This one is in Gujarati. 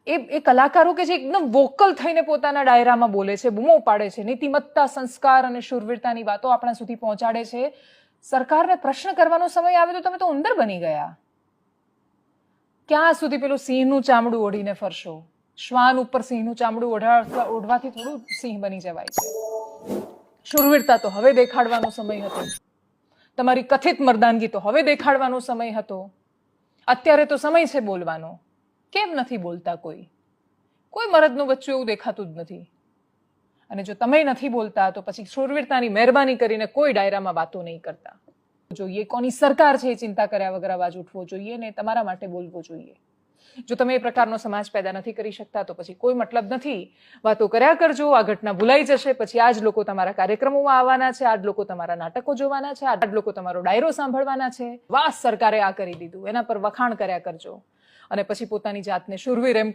એ કલાકારો કે જે એકદમ વોકલ થઈને પોતાના ડાયરામાં બોલે છે, બૂમો પાડે છે, નીતિમત્તા, સંસ્કાર અને શૂરવીરતાની વાતો આપણા સુધી પહોંચાડે છે, સરકારને પ્રશ્ન કરવાનો સમય આવે તો તમે તો ઉંદર બની ગયા. ક્યાં સુધી પેલું સિંહનું ચામડું ઓઢીને ફરશો? શ્વાન ઉપર સિંહનું ચામડું ઓઢવાથી થોડું સિંહ બની જવાય છે. શૂરવીરતા તો હવે દેખાડવાનો સમય હતો. તમારી કથિત મર્દાનગી તો હવે દેખાડવાનો સમય હતો. અત્યારે તો સમય છે બોલવાનો. કેમ નથી બોલતા? કોઈ મરદનું બચ્ચું એવું દેખાતું જ નથી. અને જો તમે નથી બોલતા તો પછી શૂરવીરતાની મહેરબાની કરીને કોઈ ડાયરામાં વાતો નહીં કરતા. જોઈએ કોની સરકાર છે એ ચિંતા કર્યા વગર અવાજ ઉઠવો જોઈએ ને તમારા માટે બોલવો જોઈએ. જો તમે એ પ્રકારનો સમાજ પેદા નથી કરી શકતા તો પછી કોઈ મતલબ નથી. વાતો કર્યા કરજો, આ ઘટના ભૂલાઈ જશે. પછી આ જ લોકો તમારા કાર્યક્રમોમાં આવવાના છે, આ જ લોકો તમારા નાટકો જોવાના છે, આ જ લોકો તમારો ડાયરો સાંભળવાના છે. વાહ, સરકારે આ કરી દીધું, એના પર વખાણ કર્યા કરજો અને પછી પોતાની જાતને શૂરવીર એમ